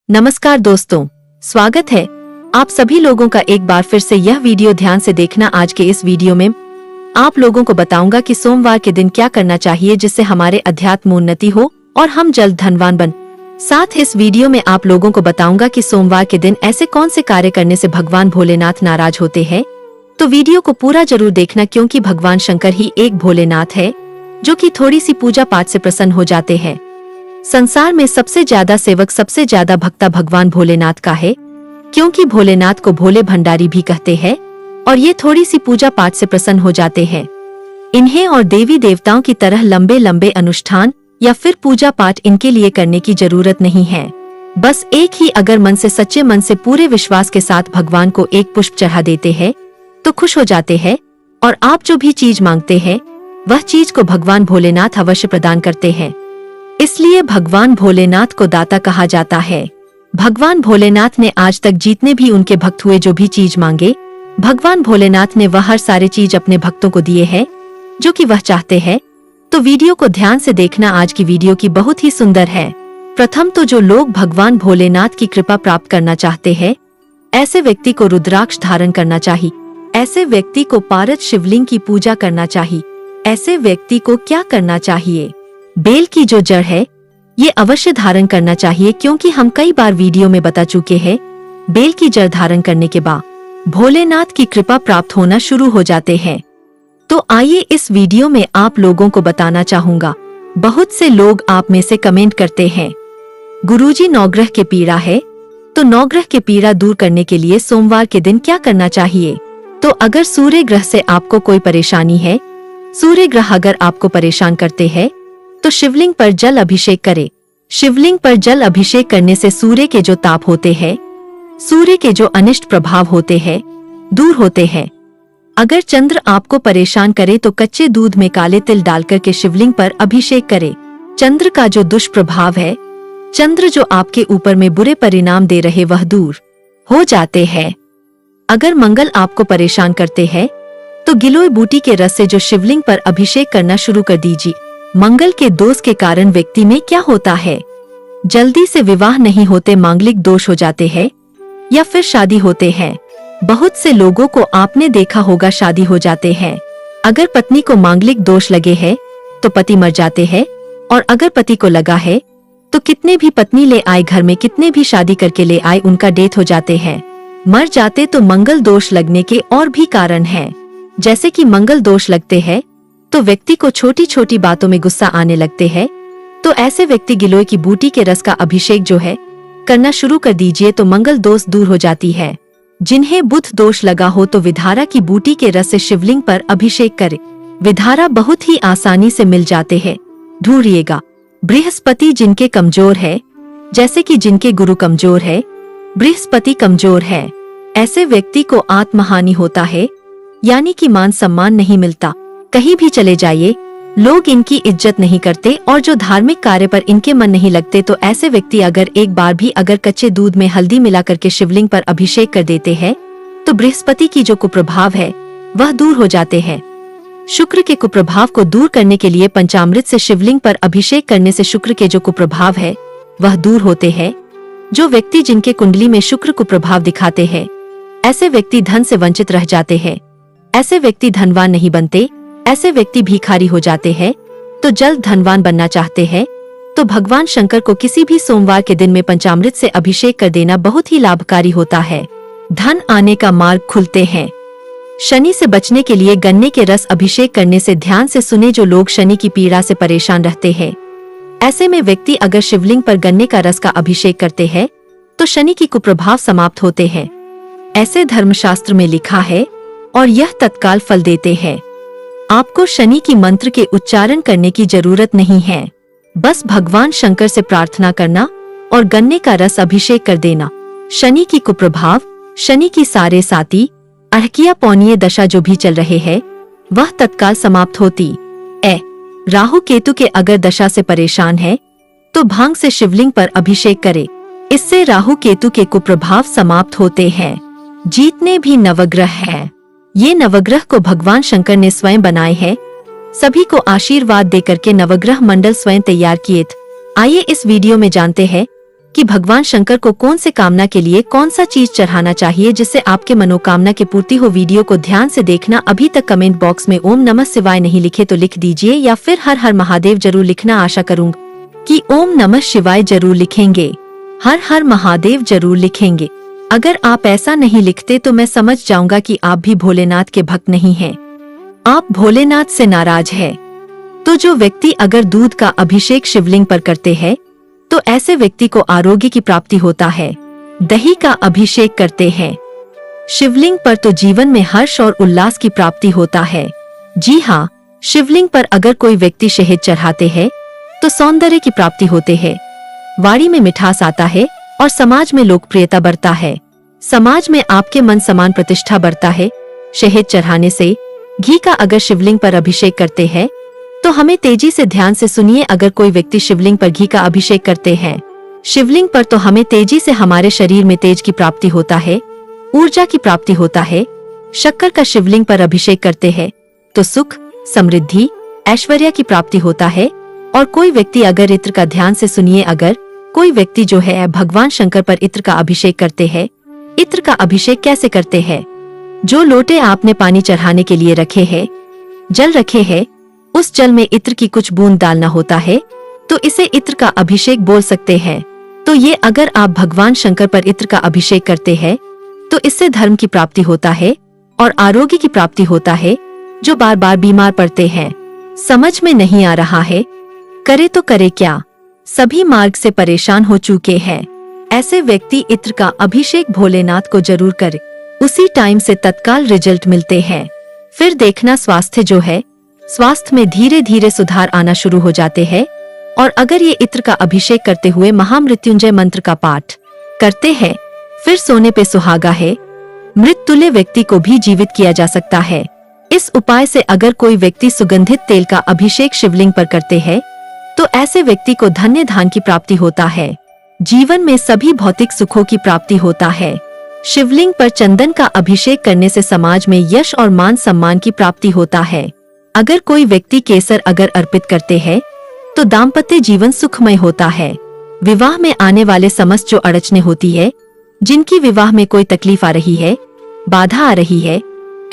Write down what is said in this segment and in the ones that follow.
नमस्कार दोस्तों, स्वागत है आप सभी लोगों का एक बार फिर से। यह वीडियो ध्यान से देखना। आज के इस वीडियो में आप लोगों को बताऊंगा कि सोमवार के दिन क्या करना चाहिए जिससे हमारे अध्यात्म उन्नति हो और हम जल्द धनवान बन। साथ इस वीडियो में आप लोगों को बताऊंगा कि सोमवार के दिन ऐसे कौन से कार्य करने से भगवान भोलेनाथ नाराज होते हैं। तो वीडियो को पूरा जरूर देखना, क्योंकि भगवान शंकर ही एक भोलेनाथ है जो कि थोड़ी सी पूजा पाठ से प्रसन्न हो जाते हैं। संसार में सबसे ज्यादा सेवक, सबसे ज्यादा भक्ता भगवान भोलेनाथ का है, क्योंकि भोलेनाथ को भोले भंडारी भी कहते हैं और ये थोड़ी सी पूजा पाठ से प्रसन्न हो जाते हैं। इन्हें और देवी देवताओं की तरह लंबे लंबे अनुष्ठान या फिर पूजा पाठ इनके लिए करने की जरूरत नहीं है। बस एक ही अगर मन से, सच्चे मन से, पूरे विश्वास के साथ भगवान को एक पुष्प चढ़ा देते हैं तो खुश हो जाते हैं और आप जो भी चीज मांगते हैं वह चीज को भगवान भोलेनाथ अवश्य प्रदान करते हैं। इसलिए भगवान भोलेनाथ को दाता कहा जाता है। भगवान भोलेनाथ ने आज तक जितने भी उनके भक्त हुए, जो भी चीज मांगे, भगवान भोलेनाथ ने वह हर सारे चीज अपने भक्तों को दिए हैं जो कि वह चाहते हैं। तो वीडियो को ध्यान से देखना, आज की वीडियो की बहुत ही सुंदर है। प्रथम तो जो लोग भगवान भोलेनाथ की कृपा प्राप्त करना चाहते हैं, ऐसे व्यक्ति को रुद्राक्ष धारण करना चाहिए। ऐसे व्यक्ति को पारद शिवलिंग की पूजा करना चाहिए। ऐसे व्यक्ति को क्या करना चाहिए? बेल की जो जड़ है ये अवश्य धारण करना चाहिए, क्योंकि हम कई बार वीडियो में बता चुके हैं, बेल की जड़ धारण करने के बाद भोलेनाथ की कृपा प्राप्त होना शुरू हो जाते हैं। तो आइए इस वीडियो में आप लोगों को बताना चाहूंगा। बहुत से लोग आप में से कमेंट करते हैं, गुरुजी नवग्रह के पीड़ा है, तो नवग्रह के पीड़ा दूर करने के लिए सोमवार के दिन क्या करना चाहिए? तो अगर सूर्य ग्रह से आपको कोई परेशानी है, सूर्य ग्रह अगर आपको परेशान करते हैं, तो शिवलिंग पर जल अभिषेक करें। शिवलिंग पर जल अभिषेक करने से सूर्य के जो ताप होते हैं, सूर्य के जो अनिष्ट प्रभाव होते हैं, दूर होते हैं। अगर चंद्र आपको परेशान करे तो कच्चे दूध में काले तिल डालकर के शिवलिंग पर अभिषेक करें। चंद्र का जो दुष्प्रभाव है, चंद्र जो आपके ऊपर में बुरे परिणाम दे रहे, वह दूर हो जाते हैं। अगर मंगल आपको परेशान करते हैं तो गिलोय बूटी के रस से जो शिवलिंग पर अभिषेक करना शुरू कर दीजिए। मंगल के दोष के कारण व्यक्ति में क्या होता है, जल्दी से विवाह नहीं होते, मांगलिक दोष हो जाते हैं या फिर शादी होते हैं। बहुत से लोगों को आपने देखा होगा शादी हो जाते हैं। अगर पत्नी को मांगलिक दोष लगे हैं तो पति मर जाते हैं, और अगर पति को लगा है तो कितने भी पत्नी ले आए घर में, कितने भी शादी करके ले आए, उनका डेथ हो जाते हैं, मर जाते। तो मंगल दोष लगने के और भी कारण हैं। जैसे कि मंगल दोष लगते हैं तो व्यक्ति को छोटी छोटी बातों में गुस्सा आने लगते हैं। तो ऐसे व्यक्ति गिलोय की बूटी के रस का अभिषेक जो है करना शुरू कर दीजिए, तो मंगल दोष दूर हो जाती है। जिन्हें बुध दोष लगा हो तो विधारा की बूटी के रस से शिवलिंग पर अभिषेक करें। विधारा बहुत ही आसानी से मिल जाते हैं, ढूंढिएगा। बृहस्पति जिनके कमजोर है, जैसे कि जिनके गुरु कमजोर है, बृहस्पति कमजोर है, ऐसे व्यक्ति को आत्महानि होता है, यानी कि मान सम्मान नहीं मिलता। कहीं भी चले जाइए, लोग इनकी इज्जत नहीं करते, और जो धार्मिक कार्य पर इनके मन नहीं लगते, तो ऐसे व्यक्ति अगर एक बार भी अगर कच्चे दूध में हल्दी मिला करके शिवलिंग पर अभिषेक कर देते हैं तो बृहस्पति की जो कुप्रभाव है वह दूर हो जाते हैं। शुक्र के कुप्रभाव को दूर करने के लिए पंचामृत से शिवलिंग पर अभिषेक करने से शुक्र के जो कुप्रभाव है वह दूर होते हैं। जो व्यक्ति जिनके कुंडली में शुक्र कुप्रभाव दिखाते हैं, ऐसे व्यक्ति धन से वंचित रह जाते हैं। ऐसे व्यक्ति धनवान नहीं बनते, ऐसे व्यक्ति भिखारी हो जाते हैं। तो जल्द धनवान बनना चाहते हैं तो भगवान शंकर को किसी भी सोमवार के दिन में पंचामृत से अभिषेक कर देना बहुत ही लाभकारी होता है। धन आने का मार्ग खुलते हैं। शनि से बचने के लिए गन्ने के रस अभिषेक करने से, ध्यान से सुने, जो लोग शनि की पीड़ा से परेशान रहते हैं, ऐसे में व्यक्ति अगर शिवलिंग पर गन्ने का रस का अभिषेक करते हैं तो शनि की कुप्रभाव समाप्त होते हैं। ऐसे धर्मशास्त्र में लिखा है और यह तत्काल फल देते हैं। आपको शनि की मंत्र के उच्चारण करने की जरूरत नहीं है, बस भगवान शंकर से प्रार्थना करना और गन्ने का रस अभिषेक कर देना। शनि की कुप्रभाव, शनि की सारे साती, अड़किया पौनिये दशा जो भी चल रहे हैं वह तत्काल समाप्त होती। राहु केतु के अगर दशा से परेशान है तो भांग से शिवलिंग पर अभिषेक करे, इससे राहु केतु के कुप्रभाव समाप्त होते हैं। जितने भी नवग्रह हैं, ये नवग्रह को भगवान शंकर ने स्वयं बनाए हैं। सभी को आशीर्वाद देकर के नवग्रह मंडल स्वयं तैयार किए थे। आइए इस वीडियो में जानते हैं कि भगवान शंकर को कौन से कामना के लिए कौन सा चीज चढ़ाना चाहिए जिससे आपके मनोकामना की पूर्ति हो। वीडियो को ध्यान से देखना। अभी तक कमेंट बॉक्स में ओम नमः शिवाय नहीं लिखे तो लिख दीजिए, या फिर हर हर महादेव जरूर लिखना। आशा करूंगा कि ओम नमः शिवाय जरूर लिखेंगे, हर हर महादेव जरूर लिखेंगे। अगर आप ऐसा नहीं लिखते तो मैं समझ जाऊंगा कि आप भी भोलेनाथ के भक्त नहीं हैं, आप भोलेनाथ से नाराज है। तो जो व्यक्ति अगर दूध का अभिषेक शिवलिंग पर करते हैं तो ऐसे व्यक्ति को आरोग्य की प्राप्ति होता है। दही का अभिषेक करते हैं शिवलिंग पर तो जीवन में हर्ष और उल्लास की प्राप्ति होता है। जी हाँ, शिवलिंग पर अगर कोई व्यक्ति शहद चढ़ाते हैं तो सौंदर्य की प्राप्ति होते है, वाणी में मिठास आता है और समाज में लोकप्रियता बढ़ता है। समाज में आपके मन समान प्रतिष्ठा बढ़ता है। शहद चढ़ाने से, घी का अगर शिवलिंग पर अभिषेक करते हैं तो हमें तेजी से ध्यान से सुनिए। अगर कोई व्यक्ति शिवलिंग पर घी का अभिषेक करते हैं शिवलिंग पर तो हमें तेजी से हमारे शरीर में तेज की प्राप्ति होता है, ऊर्जा की प्राप्ति होता है। शक्कर का शिवलिंग पर अभिषेक करते हैं तो सुख, समृद्धि, ऐश्वर्य की प्राप्ति होता है। और कोई व्यक्ति अगर इत्र का, ध्यान से सुनिए, अगर कोई व्यक्ति जो है भगवान शंकर पर इत्र का अभिषेक करते हैं। इत्र का अभिषेक कैसे करते हैं? जो लोटे आपने पानी चढ़ाने के लिए रखे हैं, जल रखे हैं, उस जल में इत्र की कुछ बूंद डालना होता है, तो इसे इत्र का अभिषेक बोल सकते हैं। तो ये अगर आप भगवान शंकर पर इत्र का अभिषेक करते हैं तो इससे धर्म की प्राप्ति होता है और आरोग्य की प्राप्ति होता है। जो बार बार बीमार पड़ते हैं, समझ में नहीं आ रहा है, करे तो करे क्या, सभी मार्ग से परेशान हो चुके हैं, ऐसे व्यक्ति इत्र का अभिषेक भोलेनाथ को जरूर करे। उसी टाइम से तत्काल रिजल्ट मिलते हैं। फिर देखना, स्वास्थ्य जो है, स्वास्थ्य में धीरे धीरे सुधार आना शुरू हो जाते हैं। और अगर ये इत्र का अभिषेक करते हुए महामृत्युंजय मंत्र का पाठ करते हैं, फिर सोने पे सुहागा है, मृत्युल्य व्यक्ति को भी जीवित किया जा सकता है। इस उपाय से अगर कोई व्यक्ति सुगंधित तेल का अभिषेक शिवलिंग पर करते हैं तो ऐसे व्यक्ति को धन्य धान की प्राप्ति होता है, जीवन में सभी भौतिक सुखों की प्राप्ति होता है। शिवलिंग पर चंदन का अभिषेक करने से समाज में यश और मान सम्मान की प्राप्ति होता है। अगर कोई व्यक्ति केसर अगर अर्पित करते हैं तो दाम्पत्य जीवन सुखमय होता है। विवाह में आने वाले समस्त जो अड़चने होती है, जिनकी विवाह में कोई तकलीफ आ रही है, बाधा आ रही है,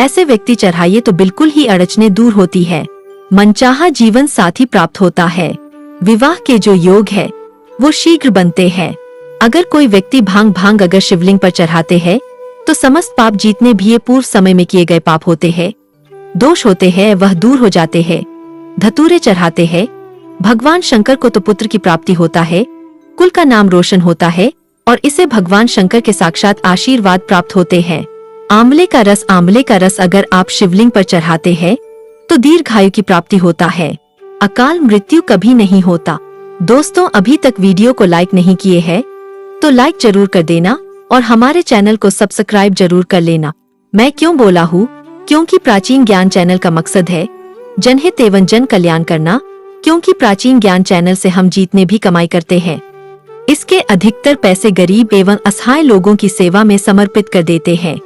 ऐसे व्यक्ति चढ़ाइए तो बिल्कुल ही अड़चने दूर होती है, मनचाहा जीवन साथी प्राप्त होता है। विवाह के जो योग है वो शीघ्र बनते हैं। अगर कोई व्यक्ति भांग अगर शिवलिंग पर चढ़ाते हैं तो समस्त पाप, जीतने भी ये पूर्व समय में किए गए पाप होते हैं, दोष होते हैं, वह दूर हो जाते हैं। धतूरे चढ़ाते हैं भगवान शंकर को तो पुत्र की प्राप्ति होता है, कुल का नाम रोशन होता है और इसे भगवान शंकर के साक्षात आशीर्वाद प्राप्त होते हैं। आंवले का रस अगर आप शिवलिंग पर चढ़ाते हैं तो दीर्घायु की प्राप्ति होता है, अकाल मृत्यु कभी नहीं होता। दोस्तों, अभी तक वीडियो को लाइक नहीं किए हैं तो लाइक जरूर कर देना और हमारे चैनल को सब्सक्राइब जरूर कर लेना। मैं क्यों बोला हूँ? क्योंकि प्राचीन ज्ञान चैनल का मकसद है जनहित एवं जन कल्याण करना। क्योंकि प्राचीन ज्ञान चैनल से हम जितने भी कमाई करते हैं, इसके अधिकतर पैसे गरीब एवं असहाय लोगों की सेवा में समर्पित कर देते हैं।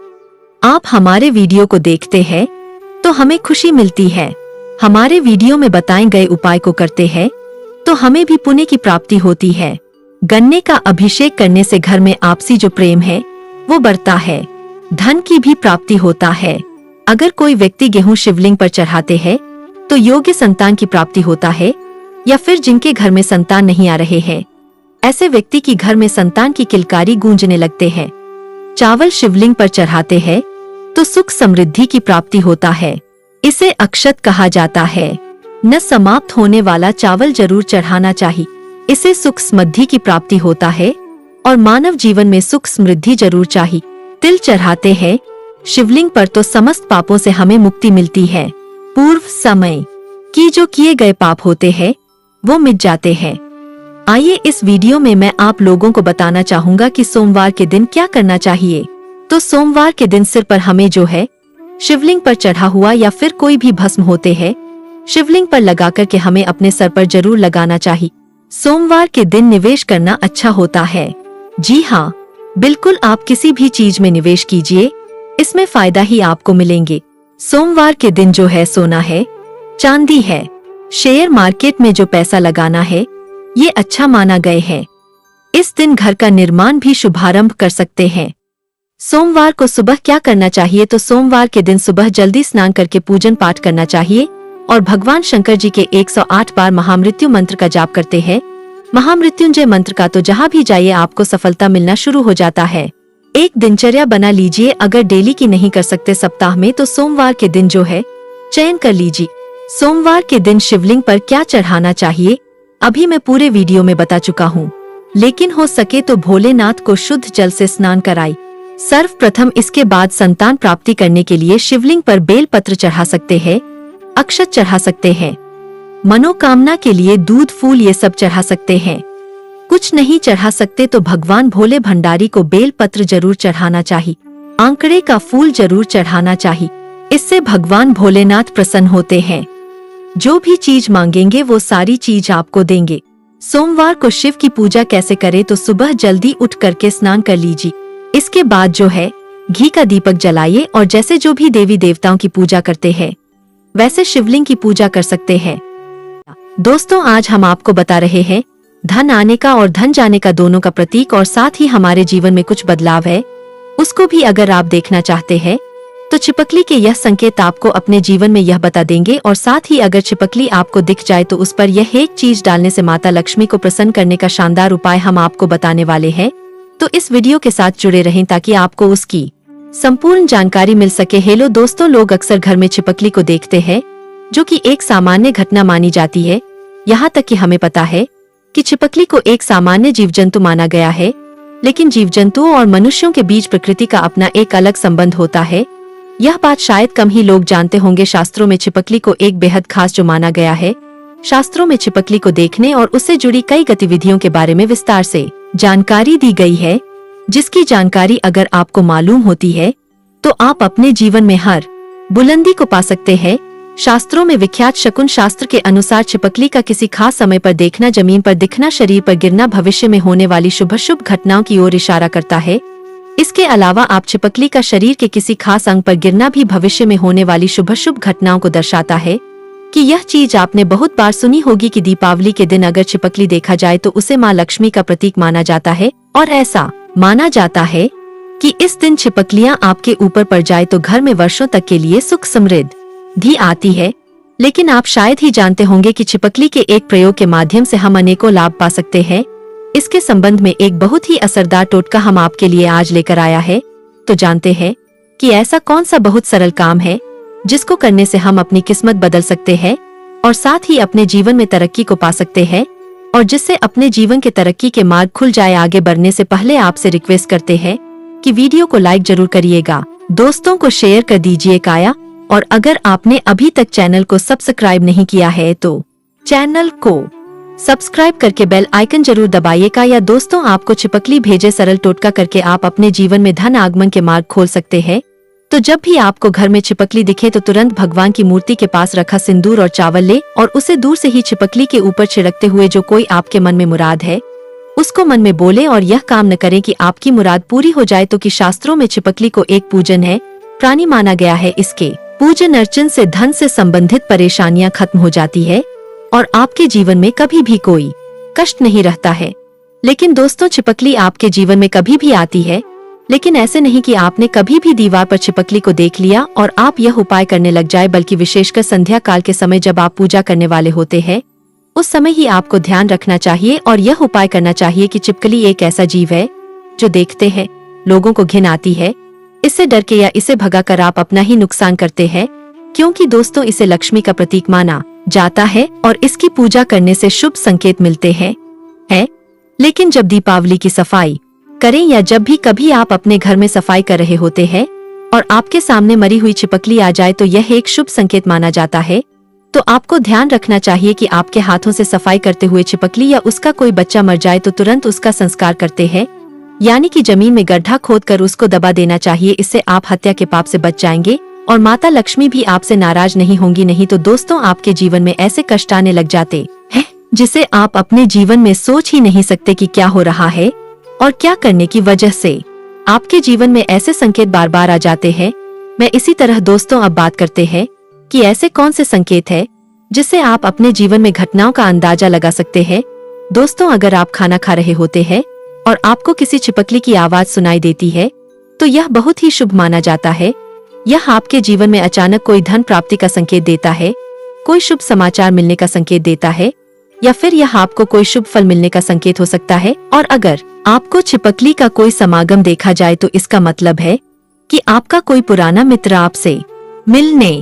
आप हमारे वीडियो को देखते हैं तो हमें खुशी मिलती है। हमारे वीडियो में बताए गए उपाय को करते हैं तो हमें भी पुण्य की प्राप्ति होती है। गन्ने का अभिषेक करने से घर में आपसी जो प्रेम है वो बढ़ता है, धन की भी प्राप्ति होता है। अगर कोई व्यक्ति गेहूं शिवलिंग पर चढ़ाते हैं तो योग्य संतान की प्राप्ति होता है। या फिर जिनके घर में संतान नहीं आ रहे हैं, ऐसे व्यक्ति की घर में संतान की किलकारी गूंजने लगते हैं। चावल शिवलिंग पर चढ़ाते हैं तो सुख समृद्धि की प्राप्ति होता है, इसे अक्षत कहा जाता है। न समाप्त होने वाला चावल जरूर चढ़ाना चाहिए, इसे सुख समृद्धि की प्राप्ति होता है और मानव जीवन में सुख समृद्धि जरूर चाहिए। तिल चढ़ाते हैं शिवलिंग पर तो समस्त पापों से हमें मुक्ति मिलती है। पूर्व समय की जो किए गए पाप होते हैं वो मिट जाते हैं। आइए इस वीडियो में मैं आप लोगों को बताना चाहूंगा कि सोमवार के दिन क्या करना चाहिए। तो सोमवार के दिन सिर पर हमें जो है शिवलिंग पर चढ़ा हुआ या फिर कोई भी भस्म होते हैं, शिवलिंग पर लगाकर के हमें अपने सर पर जरूर लगाना चाहिए। सोमवार के दिन निवेश करना अच्छा होता है। जी हाँ, बिल्कुल आप किसी भी चीज में निवेश कीजिए, इसमें फायदा ही आपको मिलेंगे। सोमवार के दिन जो है सोना है, चांदी है, शेयर मार्केट में जो पैसा लगाना है ये अच्छा माना गए है। इस दिन घर का निर्माण भी शुभारंभ कर सकते हैं। सोमवार को सुबह क्या करना चाहिए? तो सोमवार के दिन सुबह जल्दी स्नान करके पूजन पाठ करना चाहिए और भगवान शंकर जी के 108 बार महामृत्यु मंत्र का जाप करते हैं। महामृत्युंजय मंत्र का तो जहाँ भी जाइए आपको सफलता मिलना शुरू हो जाता है। एक दिनचर्या बना लीजिए, अगर डेली की नहीं कर सकते सप्ताह में तो सोमवार के दिन जो है चयन कर लीजिए। सोमवार के दिन शिवलिंग पर क्या चढ़ाना चाहिए अभी मैं पूरे वीडियो में बता चुका हूँ, लेकिन हो सके तो भोलेनाथ को शुद्ध जल से स्नान कराई। सर्वप्रथम इसके बाद संतान प्राप्ति करने के लिए शिवलिंग पर बेल पत्र चढ़ा सकते हैं, अक्षत चढ़ा सकते हैं, मनोकामना के लिए दूध फूल ये सब चढ़ा सकते हैं। कुछ नहीं चढ़ा सकते तो भगवान भोले भंडारी को बेल पत्र जरूर चढ़ाना चाहिए, आंकड़े का फूल जरूर चढ़ाना चाहिए। इससे भगवान भोलेनाथ प्रसन्न होते हैं। जो भी चीज मांगेंगे वो सारी चीज आपको देंगे। सोमवार को शिव की पूजा कैसे करें? तो सुबह जल्दी उठ करके स्नान कर लीजिए। इसके बाद जो है घी का दीपक जलाइए और जैसे जो भी देवी देवताओं की पूजा करते हैं वैसे शिवलिंग की पूजा कर सकते हैं। दोस्तों, आज हम आपको बता रहे हैं धन आने का और धन जाने का दोनों का प्रतीक, और साथ ही हमारे जीवन में कुछ बदलाव है उसको भी अगर आप देखना चाहते हैं तो छिपकली के यह संकेत आपको अपने जीवन में यह बता देंगे। और साथ ही अगर छिपकली आपको दिख जाए तो उस पर यह एक चीज डालने से माता लक्ष्मी को प्रसन्न करने का शानदार उपाय हम आपको बताने वाले हैं। तो इस वीडियो के साथ जुड़े रहें ताकि आपको उसकी संपूर्ण जानकारी मिल सके। हेलो दोस्तों, लोग अक्सर घर में छिपकली को देखते हैं जो कि एक सामान्य घटना मानी जाती है। यहाँ तक कि हमें पता है कि छिपकली को एक सामान्य जीव जंतु माना गया है, लेकिन जीव जंतुओं और मनुष्यों के बीच प्रकृति का अपना एक अलग संबंध होता है। यह बात शायद कम ही लोग जानते होंगे। शास्त्रों में छिपकली को एक बेहद खास जो माना गया है। शास्त्रों में छिपकली को देखने और उससे जुड़ी कई गतिविधियों के बारे में विस्तार से जानकारी दी गई है, जिसकी जानकारी अगर आपको मालूम होती है तो आप अपने जीवन में हर बुलंदी को पा सकते हैं। शास्त्रों में विख्यात शकुन शास्त्र के अनुसार छिपकली का किसी खास समय पर देखना, जमीन पर दिखना, शरीर पर गिरना भविष्य में होने वाली शुभ घटनाओं की ओर इशारा करता है। इसके अलावा आप छिपकली का शरीर के किसी खास अंग पर गिरना भी भविष्य में होने वाली शुभ घटनाओं को दर्शाता है। कि यह चीज आपने बहुत बार सुनी होगी कि दीपावली के दिन अगर छिपकली देखा जाए तो उसे माँ लक्ष्मी का प्रतीक माना जाता है, और ऐसा माना जाता है कि इस दिन छिपकलियाँ आपके ऊपर पड़ जाए तो घर में वर्षों तक के लिए सुख समृद्धि आती है। लेकिन आप शायद ही जानते होंगे कि छिपकली के एक प्रयोग के माध्यम से हम अनेकों लाभ पा सकते हैं। इसके संबंध में एक बहुत ही असरदार टोटका हम आपके लिए आज लेकर आया है। तो जानते हैं कि ऐसा कौन सा बहुत सरल काम है जिसको करने से हम अपनी किस्मत बदल सकते हैं और साथ ही अपने जीवन में तरक्की को पा सकते हैं, और जिससे अपने जीवन के तरक्की के मार्ग खुल जाए। आगे बढ़ने से पहले आपसे रिक्वेस्ट करते हैं कि वीडियो को लाइक जरूर करिएगा, दोस्तों को शेयर कर दीजिएगा, और अगर आपने अभी तक चैनल को सब्सक्राइब नहीं किया है तो चैनल को सब्सक्राइब करके बेल आइकन जरूर दबाइएगा। या दोस्तों, आपको छिपकली भेजे सरल टोटका करके आप अपने जीवन में धन आगमन के मार्ग खोल सकते हैं। तो जब भी आपको घर में छिपकली दिखे तो तुरंत भगवान की मूर्ति के पास रखा सिंदूर और चावल ले और उसे दूर से ही छिपकली के ऊपर छिड़कते हुए जो कोई आपके मन में मुराद है उसको मन में बोले, और यह काम न करें कि आपकी मुराद पूरी हो जाए। तो कि शास्त्रों में छिपकली को एक पूजन है, प्राणी माना गया है। इसके पूजन अर्चन से धन से संबंधित परेशानियां खत्म हो जाती है और आपके जीवन में कभी भी कोई कष्ट नहीं रहता है। लेकिन दोस्तों, छिपकली आपके जीवन में कभी भी आती है, लेकिन ऐसे नहीं कि आपने कभी भी दीवार पर छिपकली को देख लिया और आप यह उपाय करने लग जाए, बल्कि विशेषकर संध्या काल के समय जब आप पूजा करने वाले होते हैं उस समय ही आपको ध्यान रखना चाहिए और यह उपाय करना चाहिए कि छिपकली एक ऐसा जीव है जो देखते हैं लोगों को घिन आती है। इससे डर के या इसे भगाकर आप अपना ही नुकसान करते हैं, क्योंकि दोस्तों इसे लक्ष्मी का प्रतीक माना जाता है और इसकी पूजा करने से शुभ संकेत मिलते हैं। लेकिन जब दीपावली की सफाई करें या जब भी कभी आप अपने घर में सफाई कर रहे होते हैं और आपके सामने मरी हुई छिपकली आ जाए तो यह एक शुभ संकेत माना जाता है। तो आपको ध्यान रखना चाहिए कि आपके हाथों से सफाई करते हुए छिपकली या उसका कोई बच्चा मर जाए तो तुरंत उसका संस्कार करते हैं, यानी कि जमीन में गड्ढा खोदकर उसको दबा देना चाहिए। इससे आप हत्या के पाप से बच जाएंगे और माता लक्ष्मी भी आपसे नाराज नहीं होंगी। नहीं तो दोस्तों, आपके जीवन में ऐसे कष्ट आने लग जाते हैं जिसे आप अपने जीवन में सोच ही नहीं सकते कि क्या हो रहा है और क्या करने की वजह से आपके जीवन में ऐसे संकेत बार बार आ जाते हैं। मैं इसी तरह दोस्तों अब बात करते हैं कि ऐसे कौन से संकेत है जिससे आप अपने जीवन में घटनाओं का अंदाजा लगा सकते हैं। दोस्तों, अगर आप खाना खा रहे होते हैं और आपको किसी छिपकली की आवाज सुनाई देती है तो यह बहुत ही शुभ माना जाता है। यह आपके जीवन में अचानक कोई धन प्राप्ति का संकेत देता है, कोई शुभ समाचार मिलने का संकेत देता है, या फिर यह आपको कोई शुभ फल मिलने का संकेत हो सकता है। और अगर आपको छिपकली का कोई समागम देखा जाए तो इसका मतलब है कि आपका कोई पुराना मित्र आपसे मिलने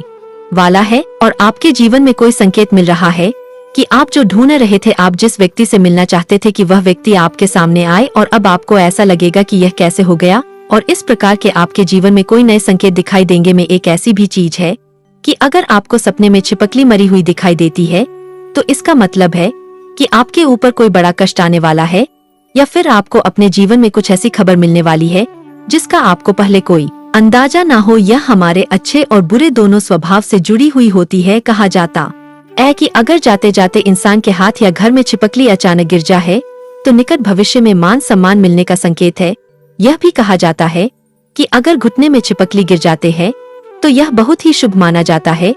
वाला है और आपके जीवन में कोई संकेत मिल रहा है कि आप जो ढूंढ रहे थे, आप जिस व्यक्ति से मिलना चाहते थे कि वह व्यक्ति आपके सामने आए, और अब आपको ऐसा लगेगा कि यह कैसे हो गया। और इस प्रकार के आपके जीवन में कोई नए संकेत दिखाई देंगे। में एक ऐसी भी चीज है कि अगर आपको सपने में छिपकली मरी हुई दिखाई देती है तो इसका मतलब है कि आपके ऊपर कोई बड़ा कष्ट आने वाला है, या फिर आपको अपने जीवन में कुछ ऐसी खबर मिलने वाली है जिसका आपको पहले कोई अंदाजा ना हो। यह हमारे अच्छे और बुरे दोनों स्वभाव से जुड़ी हुई होती है। कहा जाता है कि अगर जाते जाते इंसान के हाथ या घर में छिपकली अचानक गिर जाए तो निकट भविष्य में मान सम्मान मिलने का संकेत है। यह भी कहा जाता है कि अगर घुटने में छिपकली गिर जाते हैं तो यह बहुत ही शुभ माना जाता है।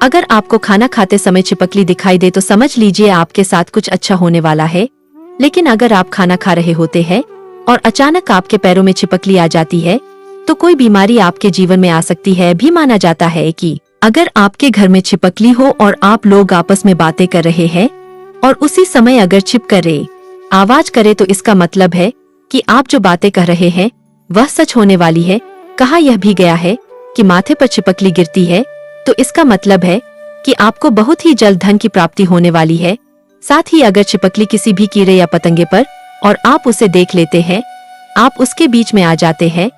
अगर आपको खाना खाते समय छिपकली दिखाई दे तो समझ लीजिए आपके साथ कुछ अच्छा होने वाला है। लेकिन अगर आप खाना खा रहे होते हैं और अचानक आपके पैरों में छिपकली आ जाती है तो कोई बीमारी आपके जीवन में आ सकती है। भी माना जाता है कि अगर आपके घर में छिपकली हो और आप लोग आपस में बातें कर रहे हैं और उसी समय अगर छिप करे आवाज करे तो इसका मतलब है कि आप जो बातें कर रहे हैं वह सच होने वाली है। कहा यह भी गया है कि माथे पर छिपकली गिरती है तो इसका मतलब है कि आपको बहुत ही जल्द धन की प्राप्ति होने वाली है। साथ ही अगर छिपकली किसी भी कीड़े या पतंगे पर और आप उसे देख लेते हैं, आप उसके बीच में आ जाते हैं,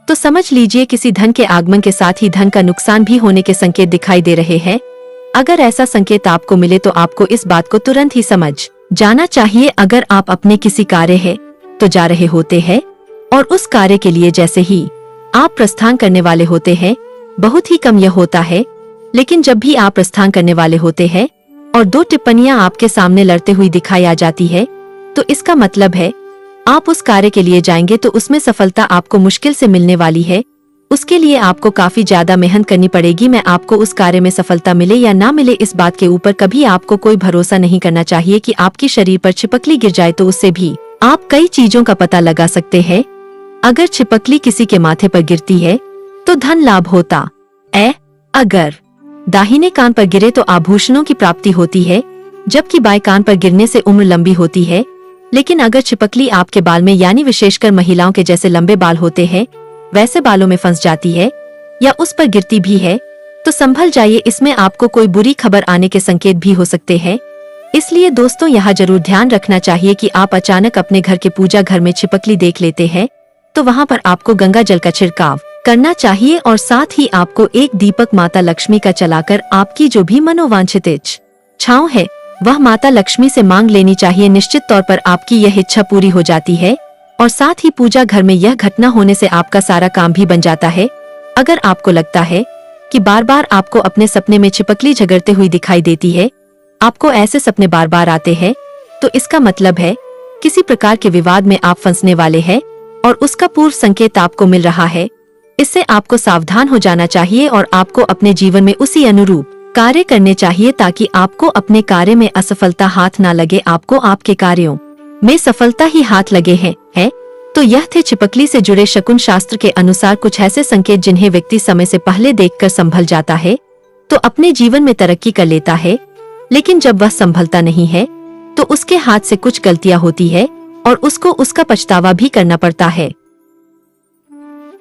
तो समझ लीजिए किसी धन के आगमन के साथ ही धन का नुकसान भी होने के संकेत दिखाई दे रहे हैं। अगर ऐसा संकेत आपको मिले तो आपको इस बात को तुरंत ही समझ जाना चाहिए। अगर आप अपने किसी कार्य है तो जा रहे होते हैं और उस कार्य के लिए जैसे ही आप प्रस्थान करने वाले होते हैं, बहुत ही कम यह होता है, लेकिन जब भी आप प्रस्थान करने वाले होते हैं और दो टिप्पणियां आपके सामने लड़ते हुई दिखाई आ जाती है तो इसका मतलब है आप उस कार्य के लिए जाएंगे तो उसमें सफलता आपको मुश्किल से मिलने वाली है। उसके लिए आपको काफी ज्यादा मेहनत करनी पड़ेगी। मैं आपको उस कार्य में सफलता मिले या ना मिले इस बात के ऊपर कभी आपको कोई भरोसा नहीं करना चाहिए कि आपकी शरीर पर छिपकली गिर जाए तो उससे भी आप कई चीजों का पता लगा सकते हैं। अगर छिपकली किसी के माथे पर गिरती है तो धन लाभ होता है। अगर दाहिने कान पर गिरे तो आभूषणों की प्राप्ति होती है, जबकि बाएं कान पर गिरने से उम्र लंबी होती है। लेकिन अगर छिपकली आपके बाल में यानी विशेषकर महिलाओं के जैसे लंबे बाल होते हैं वैसे बालों में फंस जाती है या उस पर गिरती भी है तो संभल जाइए, इसमें आपको कोई बुरी खबर आने के संकेत भी हो सकते हैं। इसलिए दोस्तों यहाँ जरूर ध्यान रखना चाहिए कि आप अचानक अपने घर के पूजा घर में छिपकली देख लेते हैं तो वहाँ पर आपको गंगा जल का छिड़काव करना चाहिए और साथ ही आपको एक दीपक माता लक्ष्मी का चलाकर आपकी जो भी मनोवांछित इच्छाएं है वह माता लक्ष्मी से मांग लेनी चाहिए। निश्चित तौर पर आपकी यह इच्छा पूरी हो जाती है और साथ ही पूजा घर में यह घटना होने से आपका सारा काम भी बन जाता है। अगर आपको लगता है कि बार बार आपको अपने सपने में छिपकली झगड़ते हुई दिखाई देती है, आपको ऐसे सपने बार बार आते हैं, तो इसका मतलब है किसी प्रकार के विवाद में आप फंसने वाले हैं और उसका पूर्व संकेत आपको मिल रहा है। इससे आपको सावधान हो जाना चाहिए और आपको अपने जीवन में उसी अनुरूप कार्य करने चाहिए ताकि आपको अपने कार्य में असफलता हाथ ना लगे, आपको आपके कार्यों में सफलता ही हाथ लगे है? तो यह थे छिपकली से जुड़े शकुन शास्त्र के अनुसार कुछ ऐसे संकेत जिन्हें व्यक्ति समय से पहले देखकर संभल जाता है तो अपने जीवन में तरक्की कर लेता है। लेकिन जब वह संभलता नहीं है तो उसके हाथ से कुछ गलतियां होती है और उसको उसका पछतावा भी करना पड़ता है।